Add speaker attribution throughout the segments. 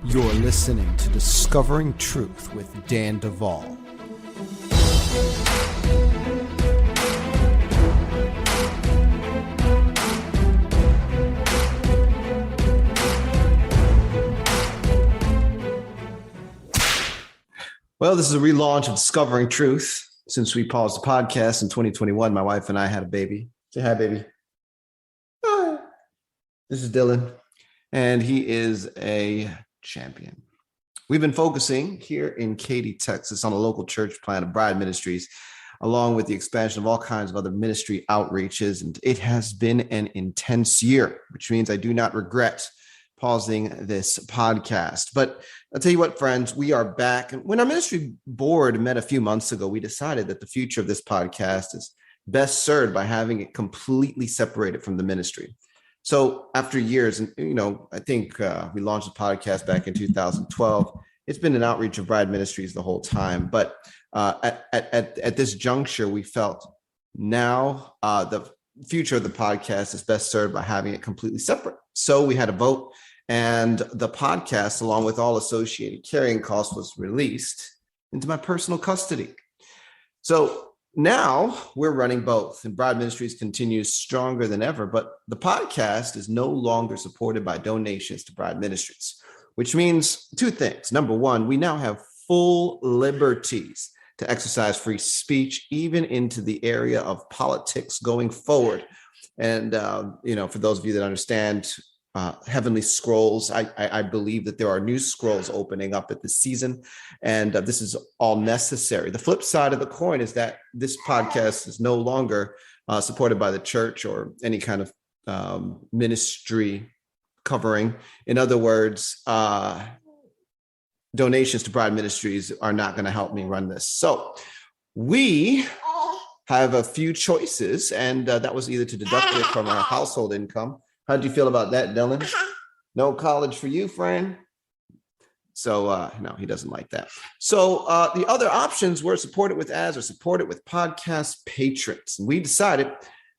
Speaker 1: You're listening to Discovering Truth with Dan Duval. Well, this is a relaunch of Discovering Truth. Since we paused the podcast in 2021, my wife and I had a baby. Say hi, baby. Hi. This is Dylan, and he is a champion. We've been focusing here in Katy, Texas, on a local church plant of Bride Ministries, along with the expansion of all kinds of other ministry outreaches. And it has been an intense year, which means I do not regret pausing this podcast. But I'll tell you what, friends, we are back. And when our ministry board met a few months ago, we decided that the future of this podcast is best served by having it completely separated from the ministry. So after years, and I think we launched the podcast back in 2012. It's been an outreach of Bride Ministries the whole time. But at this juncture, we felt now the future of the podcast is best served by having it completely separate. So we had a vote, and the podcast, along with all associated carrying costs, was released into my personal custody. So now we're running both, and Bride Ministries continues stronger than ever, but the podcast is no longer supported by donations to Bride Ministries, which means two things. Number one, we now have full liberties to exercise free speech, even into the area of politics going forward. And, for those of you that understand heavenly scrolls, I believe that there are new scrolls opening up at this season, and this is all necessary. The flip side of the coin is that this podcast is no longer supported by the church or any kind of ministry covering. In other words, donations to Bride Ministries are not going to help me run this. So we have a few choices, and that was either to deduct it from our household income. How do you feel about that, Dylan? No college for you, friend. So no, he doesn't like that. So the other options were supported with ads or supported with podcast patrons. And we decided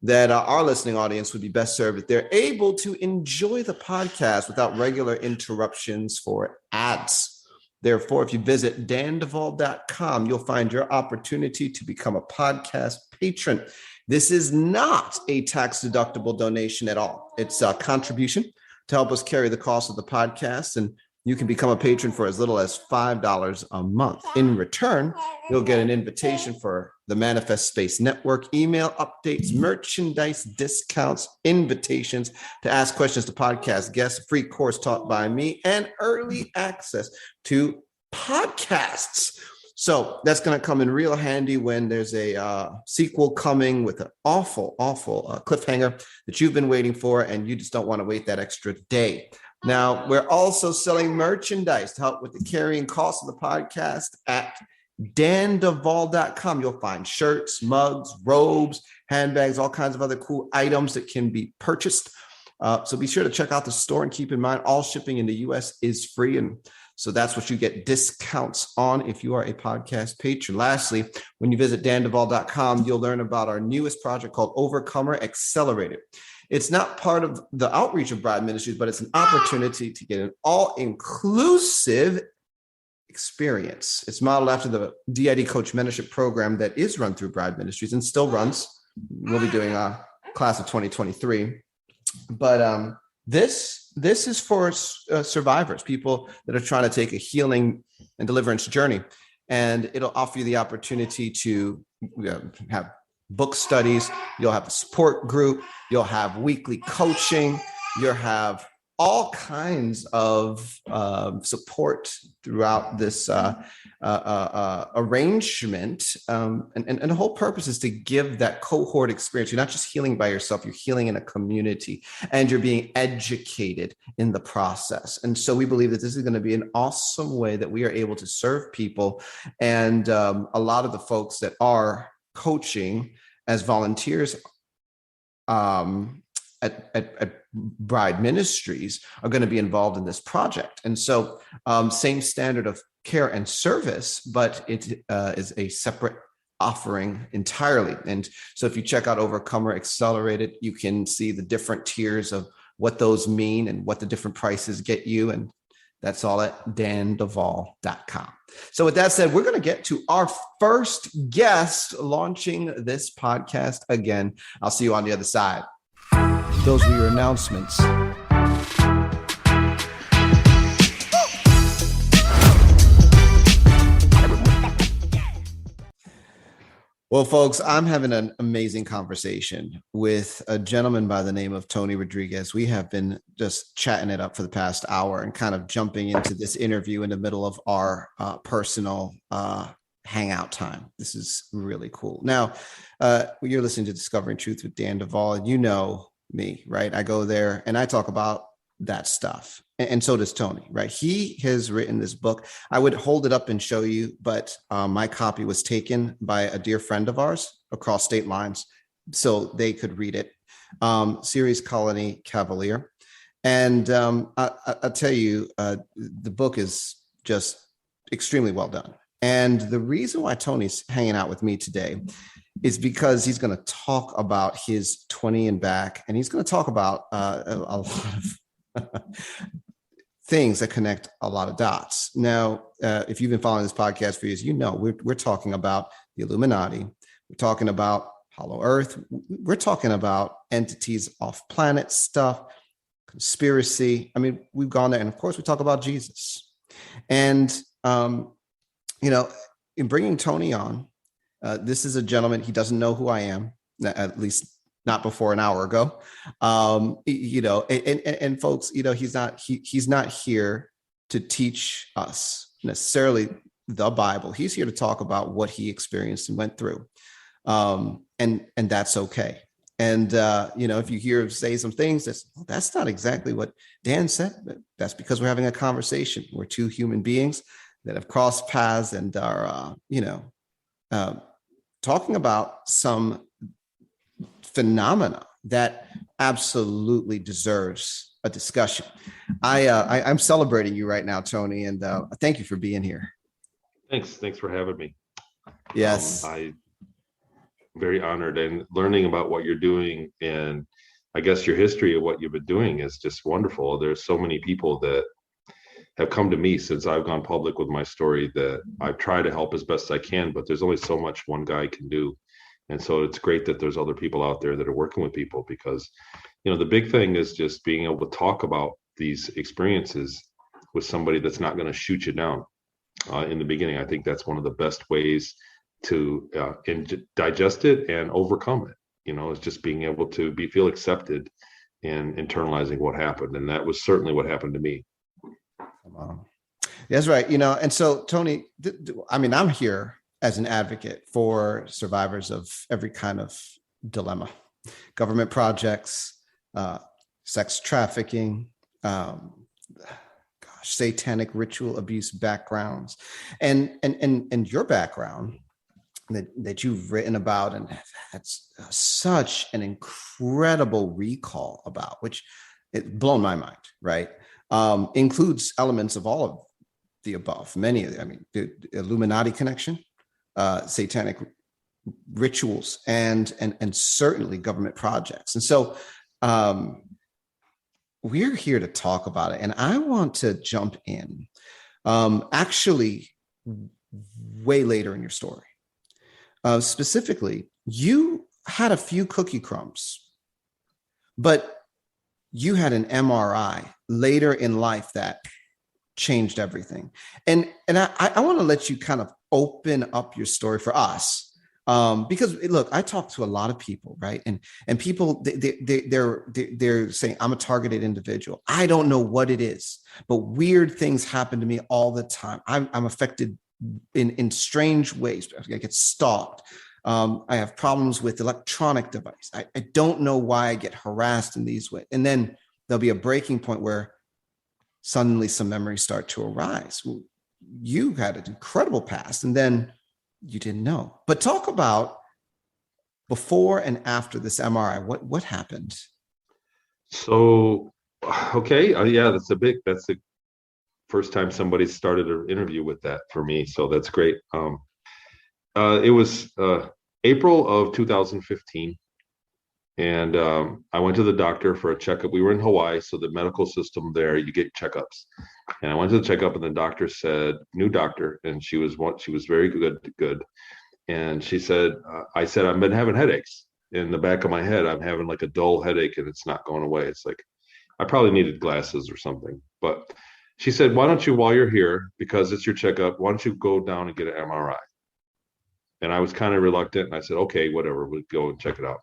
Speaker 1: that our listening audience would be best served if they're able to enjoy the podcast without regular interruptions for ads. Therefore, if you visit danduval.com, you'll find your opportunity to become a podcast patron. This is not a tax-deductible donation at all. It's a contribution to help us carry the cost of the podcast, and you can become a patron for as little as $5 a month. In return, you'll get an invitation for the Manifest Space Network, email updates, merchandise discounts, invitations to ask questions to podcast guests, a free course taught by me, and early access to podcasts. So that's going to come in real handy when there's a sequel coming with an awful cliffhanger that you've been waiting for, and you just don't want to wait that extra day. Now, we're also selling merchandise to help with the carrying costs of the podcast at danduval.com. You'll find shirts, mugs, robes, handbags, all kinds of other cool items that can be purchased. So be sure to check out the store, and keep in mind all shipping in the U.S. is free. And so that's what you get discounts on if you are a podcast patron. Lastly, when you visit danduval.com, you'll learn about our newest project called Overcomer Accelerated. It's not part of the outreach of Bride Ministries, but it's an opportunity to get an all-inclusive experience. It's modeled after the DID Coach Mentorship Program that is run through Bride Ministries and still runs. We'll be doing a class of 2023. But this is for survivors, people that are trying to take a healing and deliverance journey. And it'll offer you the opportunity to have book studies. You'll have a support group. You'll have weekly coaching. You'll have all kinds of support throughout this arrangement. And the whole purpose is to give that cohort experience. You're not just healing by yourself, you're healing in a community, and you're being educated in the process. And so we believe that this is going to be an awesome way that we are able to serve people. And a lot of the folks that are coaching as volunteers at Bride Ministries are going to be involved in this project. And so same standard of care and service, but it is a separate offering entirely. And so if you check out Overcomer Accelerated, you can see the different tiers of what those mean and what the different prices get you. And That's all at danduval.com. So with that said, we're going to get to our first guest launching this podcast again. I'll see you on the other side. Those were your announcements. Well, folks, I'm having an amazing conversation with a gentleman by the name of Tony Rodrigues. We have been just chatting it up for the past hour and kind of jumping into this interview in the middle of our personal hangout time. This is really cool. Now, you're listening to Discovering Truth with Dan Duval, and you know me, right? I go there and I talk about that stuff. And so does Tony, right? He has written this book. I would hold it up and show you, but my copy was taken by a dear friend of ours across state lines so they could read it. Ceres Colony Cavalier. And I'll tell you, the book is just extremely well done. And the reason why Tony's hanging out with me today is because he's going to talk about his 20 and back, and he's going to talk about a lot of things that connect a lot of dots. Now, if you've been following this podcast for years, you know we're talking about the Illuminati. We're talking about Hollow Earth. We're talking about entities off planet stuff, conspiracy. I mean, we've gone there, and of course, we talk about Jesus. And in bringing Tony on, this is a gentleman. He doesn't know who I am, at least not before an hour ago. And folks, he's not here to teach us necessarily the Bible. He's here to talk about what he experienced and went through. And that's okay. And, if you hear him say some things, that's not exactly what Dan said, but that's because we're having a conversation. We're two human beings that have crossed paths and are, talking about some phenomena that absolutely deserves a discussion. I'm celebrating you right now, Tony, and thank you for being here.
Speaker 2: Thanks for having me.
Speaker 1: Yes,
Speaker 2: I'm very honored, and learning about what you're doing, and I guess your history of what you've been doing is just wonderful. There's so many people that have come to me since I've gone public with my story that I've tried to help as best I can, but there's only so much one guy can do. And so it's great that there's other people out there that are working with people, because, the big thing is just being able to talk about these experiences with somebody that's not going to shoot you down in the beginning. I think that's one of the best ways to digest it and overcome it. Is just being able to feel accepted and internalizing what happened. And that was certainly what happened to me.
Speaker 1: That's right. And so, Tony, I'm here as an advocate for survivors of every kind of dilemma, government projects, sex trafficking, satanic ritual abuse backgrounds, and your background that you've written about, and that's such an incredible recall about, which it blown my mind, right? Includes elements of all of the above, many of them. The Illuminati connection, satanic rituals, and certainly government projects. And so we're here to talk about it. And I want to jump in actually way later in your story. Specifically, you had a few cookie crumbs, but you had an MRI later in life that changed everything. And I want to let you kind of open up your story for us. Because look, I talk to a lot of people, right? And people, they're saying, I'm a targeted individual. I don't know what it is, but weird things happen to me all the time. I'm affected in strange ways. I get stalked. I have problems with electronic device. I don't know why I get harassed in these ways. And then there'll be a breaking point where suddenly some memories start to arise. Well, you had an incredible past, and then you didn't know. But talk about before and after this MRI. What happened?
Speaker 2: So, okay, that's the first time somebody started an interview with that for me. So that's great. It was April of 2015, And I went to the doctor for a checkup. We were in Hawaii, so the medical system there, you get checkups. And I went to the checkup, and the doctor said, new doctor, and she was very good. And she said, I said, I've been having headaches in the back of my head. I'm having like a dull headache, and it's not going away. It's like I probably needed glasses or something. But she said, why don't you, while you're here, because it's your checkup, why don't you go down and get an MRI? And I was kind of reluctant, and I said, okay, whatever, we'll go and check it out.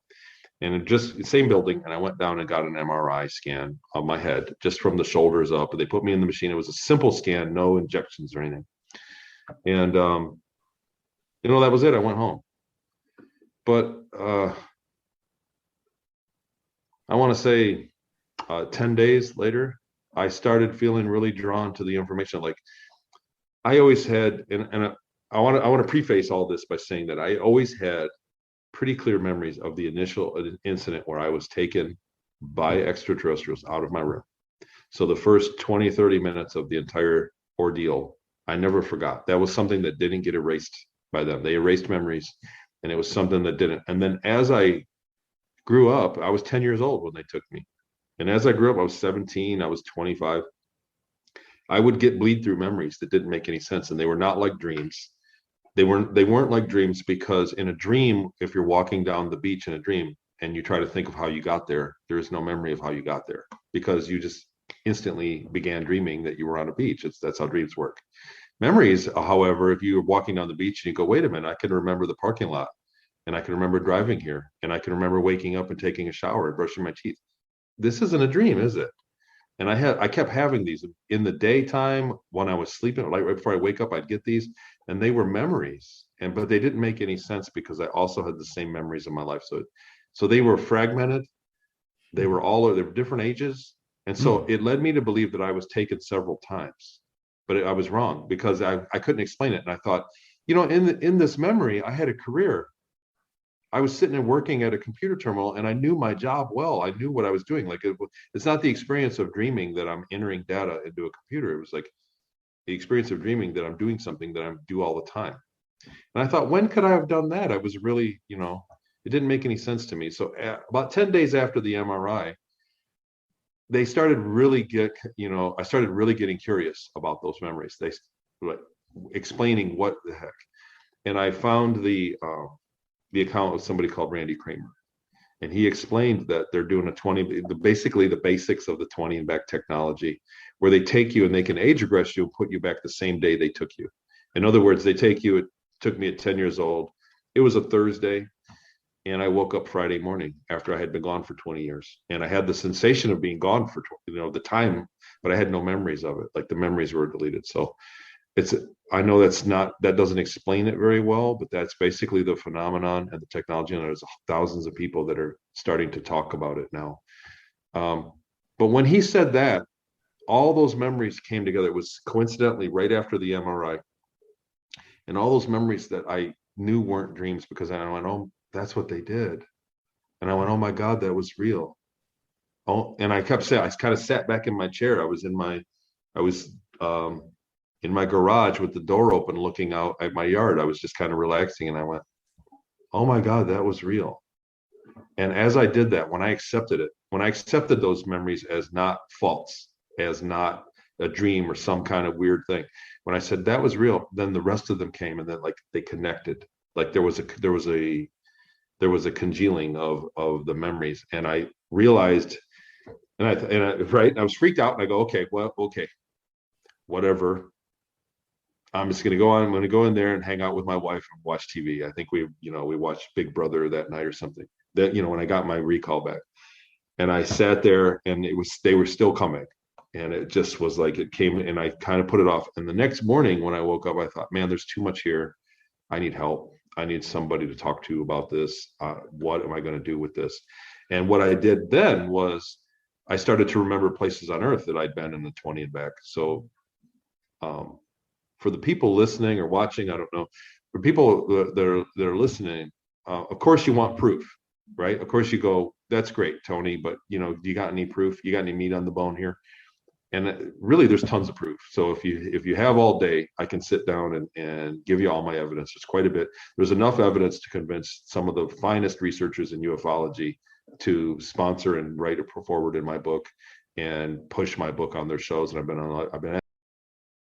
Speaker 2: And it just same building, and I went down and got an MRI scan of my head, just from the shoulders up. They put me in the machine. It was a simple scan, no injections or anything. And that was it. I went home. But I want to say 10 days later, I started feeling really drawn to the information. Like I always had, and I want to preface all this by saying that I always had pretty clear memories of the initial incident where I was taken by extraterrestrials out of my room. So the first 20, 30 minutes of the entire ordeal, I never forgot. That was something that didn't get erased by them. They erased memories, and it was something that didn't. And then as I grew up, I was 10 years old when they took me. And as I grew up, I was 17, I was 25. I would get bleed through memories that didn't make any sense, and they were not like dreams. They weren't like dreams, because in a dream, if you're walking down the beach in a dream and you try to think of how you got there, there is no memory of how you got there, because you just instantly began dreaming that you were on a beach. That's how dreams work. Memories, however, if you're walking down the beach and you go, wait a minute, I can remember the parking lot, and I can remember driving here, and I can remember waking up and taking a shower and brushing my teeth. This isn't a dream, is it? And I kept having these in the daytime when I was sleeping, like right before I wake up, I'd get these, and they were memories, but they didn't make any sense because I also had the same memories in my life. So they were fragmented. They were different ages, and so it led me to believe that I was taken several times, but I was wrong because I couldn't explain it. And I thought, in this memory, I had a career. I was sitting and working at a computer terminal, and I knew my job well. I knew what I was doing. Like it's not the experience of dreaming that I'm entering data into a computer. It was like the experience of dreaming that I'm doing something that I do all the time. And I thought, when could I have done that? I was really, it didn't make any sense to me. So about 10 days after the MRI, they started really I started really getting curious about those memories. They like explaining what the heck. And I found the account of somebody called Randy Kramer. And he explained that they're doing basically the basics of the 20 and back technology, where they take you and they can age regress you and put you back the same day they took you. In other words, they take you, it took me at 10 years old. It was a Thursday, and I woke up Friday morning after I had been gone for 20 years. And I had the sensation of being gone for, the time, but I had no memories of it. Like the memories were deleted. So I know that doesn't explain it very well, but that's basically the phenomenon and the technology. And there's thousands of people that are starting to talk about it now. But when he said that, all those memories came together. It was coincidentally right after the MRI. And all those memories that I knew weren't dreams, because I went, oh, that's what they did. And I went, oh my God, that was real. Oh, and I kept saying, I kind of sat back in my chair. I was in my garage with the door open, looking out at my yard. I was just kind of relaxing, and I went, oh my God, that was real. And as I did that, when I accepted those memories as not false, as not a dream or some kind of weird thing, when I said that was real, then the rest of them came, and then like they connected. Like there was a congealing of the memories, and I realized, and I was freaked out, and I go, okay, whatever. I'm just going to go on. I'm going to go in there and hang out with my wife and watch TV. I think we watched Big Brother that night or something. That, when I got my recall back, and I sat there, and they were still coming, and it just was like it came, and I kind of put it off. And the next morning when I woke up, I thought, man, there's too much here. I need help. I need somebody to talk to about this. What am I going to do with this? And what I did then was I started to remember places on Earth that I'd been in the 20 and back. So, for the people listening or watching, I don't know, for people that are listening, of course you want proof, right? Of course you go, that's great, Tony, but do you got any proof? You got any meat on the bone here? And really, there's tons of proof. So if you have all day, I can sit down and give you all my evidence. There's quite a bit. There's enough evidence to convince some of the finest researchers in ufology to sponsor and write it forward in my book and push my book on their shows. And I've been